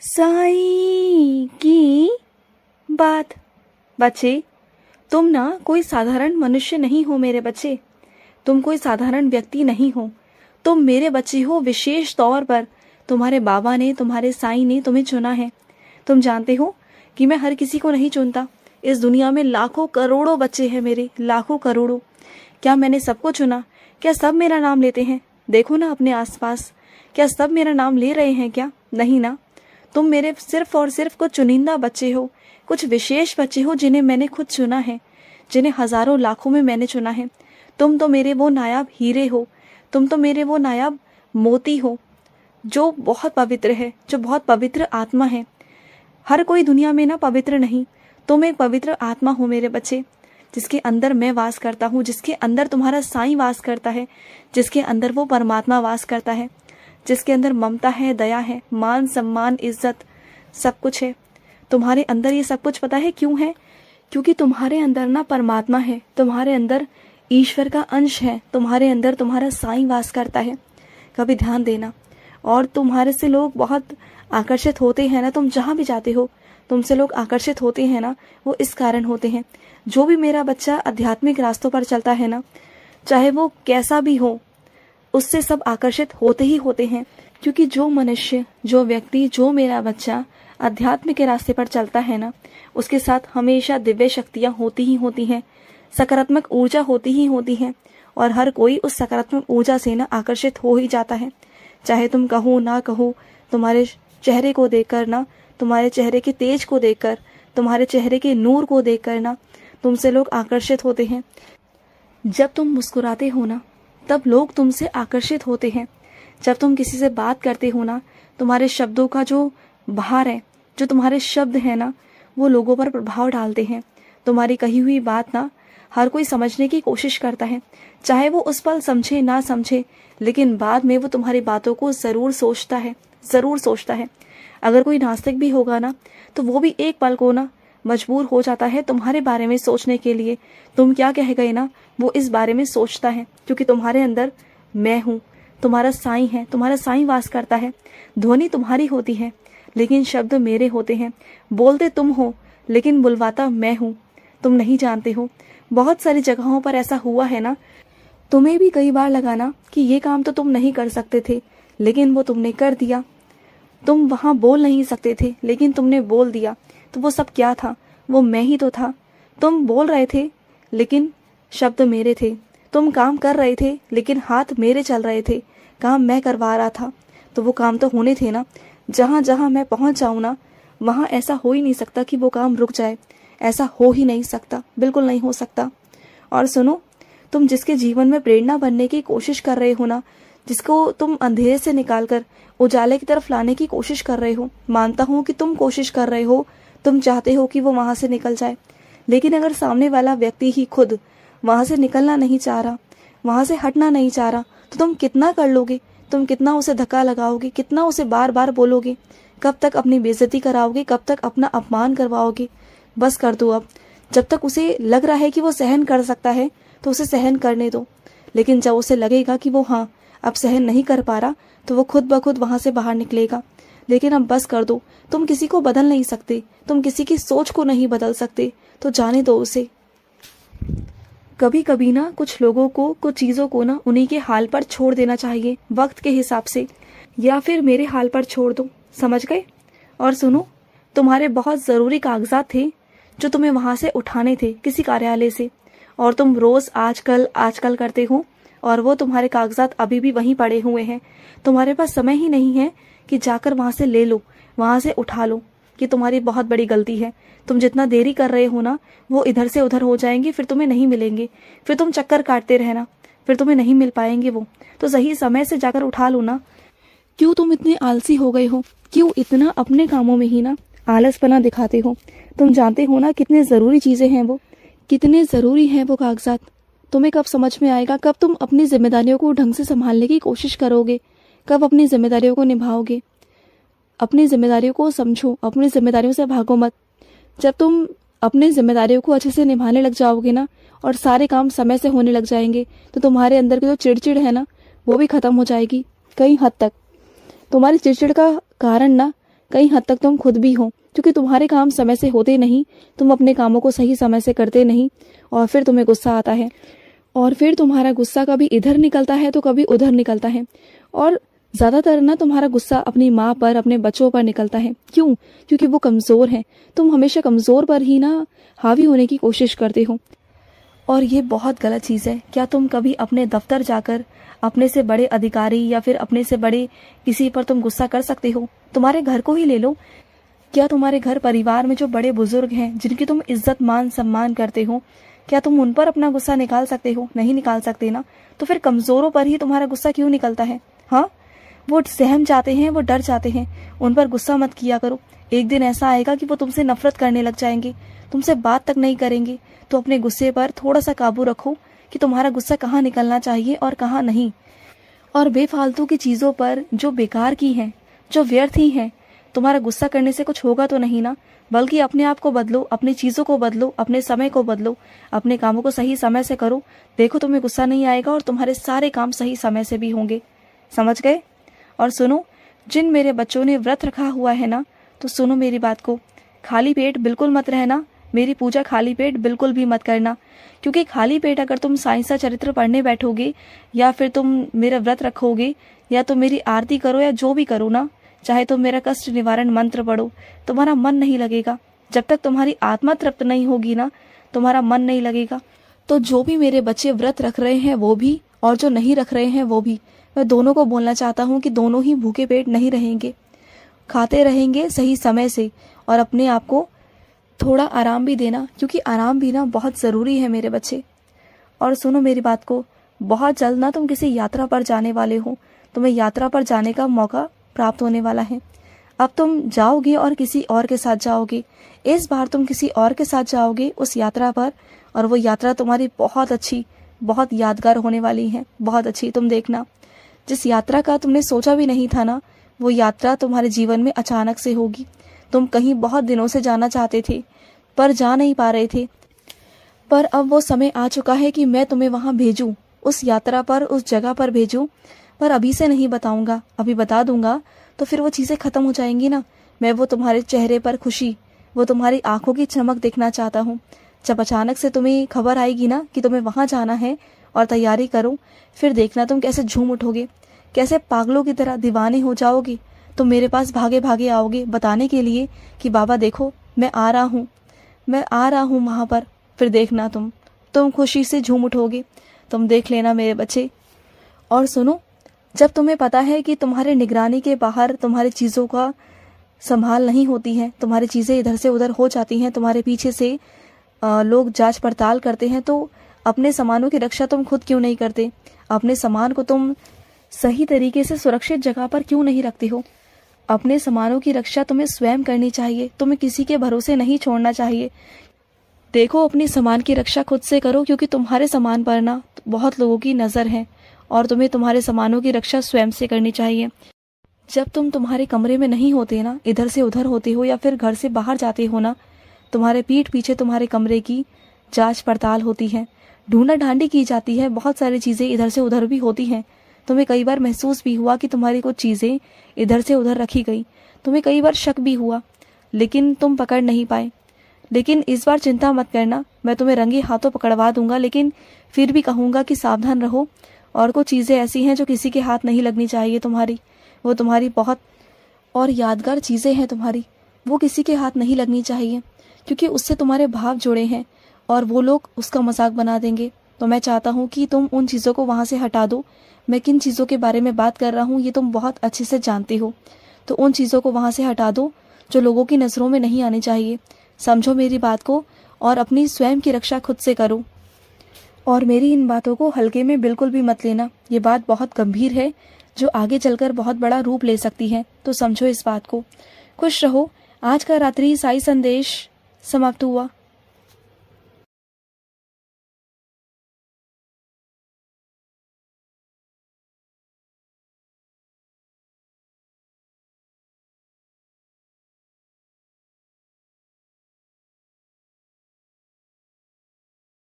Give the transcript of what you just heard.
साईं की बात। बच्चे, तुम ना कोई साधारण मनुष्य नहीं हो मेरे बच्चे। तुम कोई साधारण व्यक्ति नहीं हो। तुम मेरे बच्चे हो। विशेष तौर पर तुम्हारे बाबा ने, तुम्हारे साईं ने तुम्हें चुना है। तुम जानते हो कि मैं हर किसी को नहीं चुनता। इस दुनिया में लाखों करोड़ों बच्चे हैं मेरे, लाखों करोड़ों। क्या मैंने सबको चुना? क्या सब मेरा नाम लेते हैं? देखो ना अपने आसपास, क्या सब मेरा नाम ले रहे हैं? क्या नहीं ना। तुम मेरे सिर्फ और सिर्फ कुछ चुनिंदा बच्चे हो, कुछ विशेष बच्चे हो जिन्हें मैंने खुद चुना है, जिन्हें हजारों लाखों में मैंने चुना है। तुम तो मेरे वो नायाब हीरे हो, तुम तो मेरे वो नायाब मोती हो जो बहुत पवित्र है, जो बहुत पवित्र आत्मा है। हर कोई दुनिया में ना पवित्र नहीं। तुम एक पवित्र आत्मा हो मेरे बच्चे, जिसके अंदर मैं वास करता हूँ, जिसके अंदर तुम्हारा साईं वास करता है, जिसके अंदर वो परमात्मा वास करता है, जिसके अंदर ममता है, दया है, मान सम्मान, इज्जत, सब कुछ है। तुम्हारे अंदर ये सब कुछ पता है क्यों है? क्योंकि तुम्हारे अंदर ना परमात्मा है, तुम्हारे अंदर ईश्वर का अंश है, तुम्हारे अंदर तुम्हारा साईं वास करता है। कभी ध्यान देना। और तुम्हारे से लोग बहुत आकर्षित होते हैं ना, तुम जहाँ भी जाते हो तुमसे लोग आकर्षित होते हैं ना, वो इस कारण होते हैं। जो भी मेरा बच्चा आध्यात्मिक रास्तों पर चलता है ना, चाहे वो कैसा भी हो, उससे सब आकर्षित होते ही होते हैं। क्योंकि जो मनुष्य, जो व्यक्ति, जो मेरा बच्चा अध्यात्म के रास्ते पर चलता है ना, उसके साथ हमेशा दिव्य शक्तियां होती ही होती हैं, सकारात्मक ऊर्जा होती ही होती है। और हर कोई उस सकारात्मक ऊर्जा से ना आकर्षित हो ही जाता है। चाहे तुम कहो ना कहो, तुम्हारे चेहरे को देखकर ना, तुम्हारे चेहरे के तेज को देखकर, तुम्हारे चेहरे के नूर को देखकर ना, तुमसे लोग आकर्षित होते हैं। जब तुम मुस्कुराते हो ना, तब लोग तुमसे आकर्षित होते हैं। जब तुम किसी से बात करते हो ना, तुम्हारे शब्दों का जो भार है, जो तुम्हारे शब्द है ना, वो लोगों पर प्रभाव डालते हैं। तुम्हारी कही हुई बात ना हर कोई समझने की कोशिश करता है, चाहे वो उस पल समझे ना समझे, लेकिन बाद में वो तुम्हारी बातों को जरूर सोचता है, जरूर सोचता है। अगर कोई नास्तिक भी होगा ना, तो वो भी एक पल को ना मजबूर हो जाता है तुम्हारे बारे में सोचने के लिए। तुम क्या कह गए ना, वो इस बारे में सोचता है, क्योंकि तुम्हारे अंदर मैं हूँ, तुम्हारा साईं है, तुम्हारा साईं वास करता है। ध्वनि तुम्हारी होती है, लेकिन शब्द मेरे होते हैं। बोलते तुम हो, लेकिन बुलवाता मैं हूँ। तुम नहीं जानते हो, बहुत सारी जगहों पर ऐसा हुआ है ना, तुम्हें भी कई बार लगा ना कि ये काम तो तुम नहीं कर सकते थे, लेकिन वो तुमने कर दिया। तुम वहां बोल नहीं सकते थे, लेकिन तुमने बोल दिया। तो वो सब क्या था? वो मैं ही तो था। तुम बोल रहे थे, लेकिन शब्द मेरे थे। तुम काम कर रहे थे, लेकिन हाथ मेरे चल रहे थे। काम मैं करवा रहा था, तो वो काम तो होने थे ना। जहां जहां मैं पहुंच जाऊं ना, वहां ऐसा हो ही नहीं सकता कि वो काम रुक जाए। ऐसा हो ही नहीं सकता, बिल्कुल नहीं हो सकता। और सुनो, तुम जिसके जीवन में प्रेरणा बनने की कोशिश कर रहे हो ना, जिसको तुम अंधेरे से निकालकर उजाले की तरफ लाने की कोशिश कर रहे हो, मानता हूं कि तुम कोशिश कर रहे हो, तुम चाहते हो कि वो वहां से निकल जाए। लेकिन अगर सामने वाला व्यक्ति ही खुद वहां से निकलना नहीं चाह रहा, वहां से हटना नहीं चाह रहा, तो तुम कितना कर लोगे? तुम कितना उसे धक्का लगाओगे? कितना उसे बार बार बोलोगे? कब तक अपनी बेइज्जती कराओगे? कब तक अपना अपमान करवाओगे? बस कर दो अब। जब तक उसे लग रहा है कि वो सहन कर सकता है, तो उसे सहन करने दो। लेकिन जब उसे लगेगा कि वो हाँ अब सहन नहीं कर पा रहा, तो वो खुद ब खुद वहां से बाहर निकलेगा। लेकिन अब बस कर दो। तुम किसी को बदल नहीं सकते, तुम किसी की सोच को नहीं बदल सकते, तो जाने दो उसे। कभी कभी ना कुछ लोगों को, कुछ चीजों को ना उन्हीं के हाल पर छोड़ देना चाहिए, वक्त के हिसाब से, या फिर मेरे हाल पर छोड़ दो। समझ गए? और सुनो, तुम्हारे बहुत जरूरी कागजात थे जो तुम्हें वहां से उठाने थे, किसी कार्यालय से, और तुम रोज आजकल आजकल करते हो, और वो तुम्हारे कागजात अभी भी वहीं पड़े हुए हैं। तुम्हारे पास समय ही नहीं है कि जाकर वहां से ले लो, वहां से उठा लो। कि तुम्हारी बहुत बड़ी गलती है। तुम जितना देरी कर रहे हो ना, वो इधर से उधर हो जाएंगे, फिर तुम्हें नहीं मिलेंगे, फिर तुम चक्कर काटते रहना, फिर तुम्हें नहीं मिल पाएंगे वो। तो सही समय से जाकर उठा लो ना। क्यों तुम इतने आलसी हो गए हो? क्यों इतना अपने कामों में ही ना आलसपना दिखाते हो? तुम जानते हो ना कितने जरूरी चीजें हैं वो, कितने जरूरी हैं वो कागजात। तुम्हें कब समझ में आएगा? कब तुम अपनी जिम्मेदारियों को ढंग से संभालने की कोशिश करोगे? कब अपनी जिम्मेदारियों को निभाओगे? अपनी जिम्मेदारियों को समझो, अपनी जिम्मेदारियों से भागो मत। जब तुम अपनी जिम्मेदारियों को अच्छे से निभाने लग जाओगे ना, और सारे काम समय से होने लग जाएंगे, तो तुम्हारे अंदर की जो चिड़चिड़ है ना, वो भी खत्म हो जाएगी कई हद तक। तुम्हारी चिड़चिड़ का कारण ना कई हद तक तुम खुद भी हो, क्योंकि तुम्हारे काम समय से होते नहीं, तुम अपने कामों को सही समय से करते नहीं, और फिर तुम्हें गुस्सा आता है, और फिर तुम्हारा गुस्सा कभी इधर निकलता है तो कभी उधर निकलता है, और ज्यादातर ना तुम्हारा गुस्सा अपनी माँ पर, अपने बच्चों पर निकलता है। क्यों? क्योंकि वो कमजोर है। तुम हमेशा कमजोर पर ही ना हावी होने की कोशिश करते हो, और ये बहुत गलत चीज़ है। क्या तुम कभी अपने दफ्तर जाकर अपने से बड़े अधिकारी या फिर अपने से बड़े किसी पर तुम गुस्सा कर सकते हो? तुम्हारे घर को ही ले लो। क्या तुम्हारे घर परिवार में जो बड़े बुजुर्ग हैं, जिनकी तुम इज्जत मान सम्मान करते हो, क्या तुम उन पर अपना गुस्सा निकाल सकते हो? नहीं निकाल सकते ना। तो फिर कमजोरों पर ही तुम्हारा गुस्सा क्यों निकलता है? हाँ, वो सहम जाते हैं, वो डर जाते हैं, उन पर गुस्सा मत किया करो। एक दिन ऐसा आएगा कि वो तुमसे नफरत करने लग जाएंगे, तुमसे बात तक नहीं करेंगे। तो अपने गुस्से पर थोड़ा सा काबू रखो कि तुम्हारा गुस्सा कहाँ निकलना चाहिए और कहाँ नहीं। और बेफालतू की चीज़ों पर जो बेकार की हैं, जो व्यर्थ ही हैं, तुम्हारा गुस्सा करने से कुछ होगा तो नहीं ना। बल्कि अपने आप को बदलो, अपनी चीज़ों को बदलो, अपने समय को बदलो, अपने कामों को सही समय से करो। देखो तुम्हें गुस्सा नहीं आएगा और तुम्हारे सारे काम सही समय से भी होंगे। समझ गए? और सुनो, जिन मेरे बच्चों ने व्रत रखा हुआ है ना, तो सुनो मेरी बात को। खाली पेट बिल्कुल मत रहना। मेरी पूजा खाली पेट बिल्कुल भी मत करना, क्योंकि खाली पेट अगर तुम साईं चरित्र पढ़ने बैठोगे, या फिर तुम मेरा व्रत रखोगे, या तो मेरी आरती करो, या जो भी करो ना, चाहे तुम मेरा कष्ट निवारण मंत्र पढ़ो, तुम्हारा मन नहीं लगेगा। जब तक तुम्हारी आत्मा तृप्त नहीं होगी ना, तुम्हारा मन नहीं लगेगा। तो जो भी मेरे बच्चे व्रत रख रहे हैं वो भी, और जो नहीं रख रहे हैं वो भी, मैं दोनों को बोलना चाहता हूँ कि दोनों ही भूखे पेट नहीं रहेंगे, खाते रहेंगे सही समय से। और अपने आप को थोड़ा आराम भी देना, क्योंकि आराम भी ना बहुत ज़रूरी है मेरे बच्चे। और सुनो मेरी बात को, बहुत जल्द ना तुम किसी यात्रा पर जाने वाले हो। तुम्हें यात्रा पर जाने का मौका प्राप्त होने वाला है। अब तुम जाओगे और किसी और के साथ जाओगे। इस बार तुम किसी और के साथ जाओगे उस यात्रा पर, और वो यात्रा तुम्हारी बहुत अच्छी, बहुत यादगार होने वाली है, बहुत अच्छी। तुम देखना, जिस यात्रा का तुमने सोचा भी नहीं था ना, वो यात्रा तुम्हारे जीवन में अचानक से होगी। तुम कहीं बहुत दिनों से जाना चाहते थे पर जा नहीं पा रहे थे, पर अब वो समय आ चुका है कि मैं तुम्हें वहां भेजूं, उस यात्रा पर, उस जगह पर भेजूं। पर अभी से नहीं बताऊंगा, अभी बता दूंगा तो फिर वो चीज़ें खत्म हो जाएंगी ना। मैं वो तुम्हारे चेहरे पर खुशी, वो तुम्हारी आंखों की चमक देखना चाहता हूँ। जब अचानक से तुम्हें खबर आएगी ना कि तुम्हें वहां जाना है और तैयारी करो, फिर देखना तुम कैसे झूम उठोगे, कैसे पागलों की तरह दीवाने हो जाओगे। तुम मेरे पास भागे भागे आओगे बताने के लिए कि बाबा देखो मैं आ रहा हूँ, मैं आ रहा हूँ वहाँ पर। फिर देखना तुम खुशी से झूम उठोगे। तुम देख लेना मेरे बच्चे। और सुनो, जब तुम्हें पता है कि तुम्हारे निगरानी के बाहर तुम्हारी चीज़ों का संभाल नहीं होती है, तुम्हारी चीज़ें इधर से उधर हो जाती हैं, तुम्हारे पीछे से लोग जांच पड़ताल करते हैं, तो अपने सामानों की रक्षा तुम खुद क्यों नहीं करते? अपने सामान को तुम सही तरीके से सुरक्षित जगह पर क्यों नहीं रखते हो? अपने सामानों की रक्षा तुम्हें स्वयं करनी चाहिए, तुम्हें किसी के भरोसे नहीं छोड़ना चाहिए। देखो, अपने सामान की रक्षा खुद से करो, क्योंकि तुम्हारे सामान पर ना बहुत लोगों की नज़र है, और तुम्हें तुम्हारे सामानों की रक्षा स्वयं से करनी चाहिए। जब तुम तुम्हारे कमरे में नहीं होते ना, इधर से उधर होते हो या फिर घर से बाहर जाते हो ना, तुम्हारे पीठ पीछे तुम्हारे कमरे की जांच पड़ताल होती है, ढूंढा ढांडी की जाती है, बहुत सारी चीज़ें इधर से उधर भी होती हैं। तुम्हें कई बार महसूस भी हुआ कि तुम्हारी कुछ चीज़ें इधर से उधर रखी गई, तुम्हें कई बार शक भी हुआ, लेकिन तुम पकड़ नहीं पाए। लेकिन इस बार चिंता मत करना, मैं तुम्हें रंगे हाथों पकड़वा दूंगा, लेकिन फिर भी कहूँगा कि सावधान रहो। और कुछ चीज़ें ऐसी हैं जो किसी के हाथ नहीं लगनी चाहिए तुम्हारी, वो तुम्हारी बहुत और यादगार चीज़ें हैं तुम्हारी, वो किसी के हाथ नहीं लगनी चाहिए, क्योंकि उससे तुम्हारे भाव जुड़े हैं और वो लोग उसका मजाक बना देंगे। तो मैं चाहता हूँ कि तुम उन चीज़ों को वहाँ से हटा दो। मैं किन चीज़ों के बारे में बात कर रहा हूँ ये तुम बहुत अच्छे से जानते हो, तो उन चीज़ों को वहाँ से हटा दो जो लोगों की नज़रों में नहीं आनी चाहिए। समझो मेरी बात को, और अपनी स्वयं की रक्षा खुद से करो। और मेरी इन बातों को हल्के में बिल्कुल भी मत लेना, ये बात बहुत गंभीर है जो आगे चलकर बहुत बड़ा रूप ले सकती है, तो समझो इस बात को। खुश रहो। आज का रात्रि साई संदेश समाप्त हुआ।